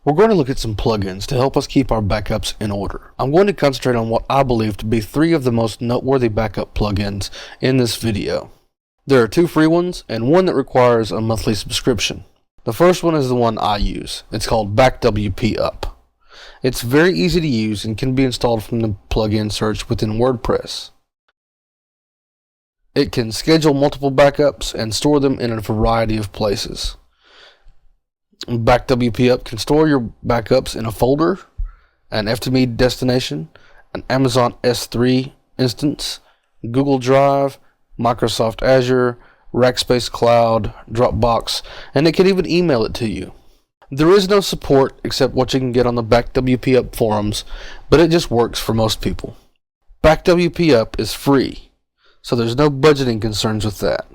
we're going to look at some plugins to help us keep our backups in order. I'm going to concentrate on what I believe to be 3 of the most noteworthy backup plugins in this video. There are 2 free ones and 1 that requires a monthly subscription. The first one is the one I use. It's called BackWP Up. It's very easy to use and can be installed from the plugin search within WordPress. It can schedule multiple backups and store them in a variety of places. BackWP Up can store your backups in a folder, an FTP destination, an Amazon S3 instance, Google Drive, Microsoft Azure, Rackspace Cloud, Dropbox, and it can even email it to you. There is no support except what you can get on the BackWP Up forums, but it just works for most people. BackWP Up is free, so there's no budgeting concerns with that.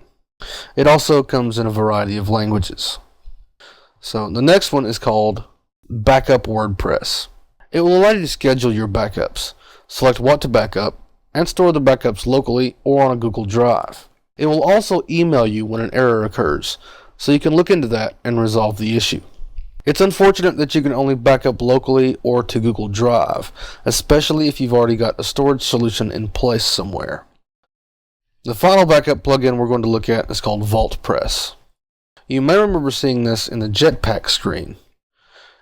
It also comes in a variety of languages. So the next one is called Backup WordPress. It will allow you to schedule your backups, select what to backup, and store the backups locally or on a Google Drive. It will also email you when an error occurs, so you can look into that and resolve the issue. It's unfortunate that you can only backup locally or to Google Drive, especially if you've already got a storage solution in place somewhere. The final backup plugin we're going to look at is called VaultPress. You may remember seeing this in the Jetpack screen.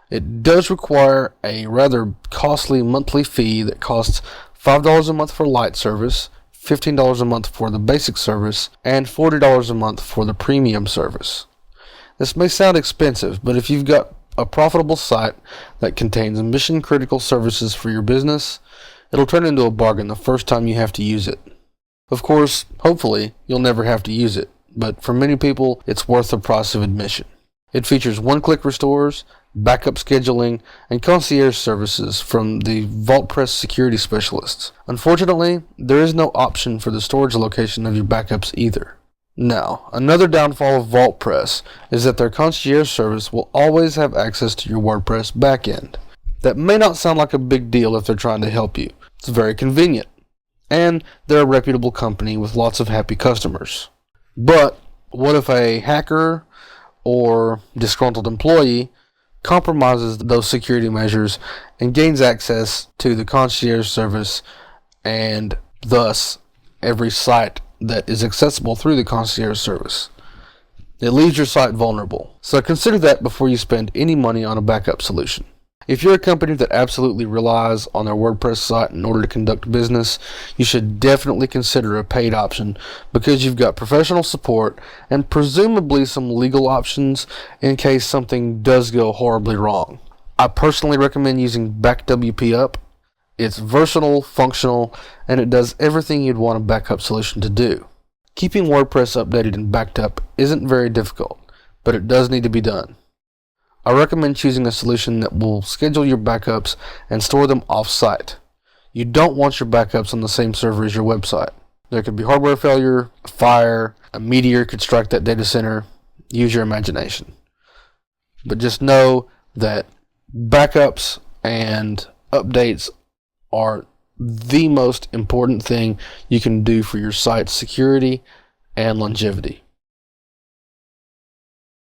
It does require a rather costly monthly fee that costs $5 a month for light service, $15 a month for the basic service, and $40 a month for the premium service. This may sound expensive, but if you've got a profitable site that contains mission-critical services for your business, it'll turn into a bargain the first time you have to use it. Of course, hopefully, you'll never have to use it, but for many people, it's worth the price of admission. It features one-click restores, backup scheduling, and concierge services from the VaultPress security specialists. Unfortunately, there is no option for the storage location of your backups either. Now, another downfall of VaultPress is that their concierge service will always have access to your WordPress backend. That may not sound like a big deal if they're trying to help you. It's very convenient. And they're a reputable company with lots of happy customers. But what if a hacker or disgruntled employee compromises those security measures and gains access to the concierge service and thus every site that is accessible through the concierge service? It leaves your site vulnerable. So consider that before you spend any money on a backup solution. If you're a company that absolutely relies on their WordPress site in order to conduct business, you should definitely consider a paid option because you've got professional support and presumably some legal options in case something does go horribly wrong. I personally recommend using BackWP Up. It's versatile, functional, and it does everything you'd want a backup solution to do. Keeping WordPress updated and backed up isn't very difficult, but it does need to be done. I recommend choosing a solution that will schedule your backups and store them off-site. You don't want your backups on the same server as your website. There could be hardware failure, a fire, a meteor could strike that data center. Use your imagination. But just know that backups and updates are the most important thing you can do for your site's security and longevity.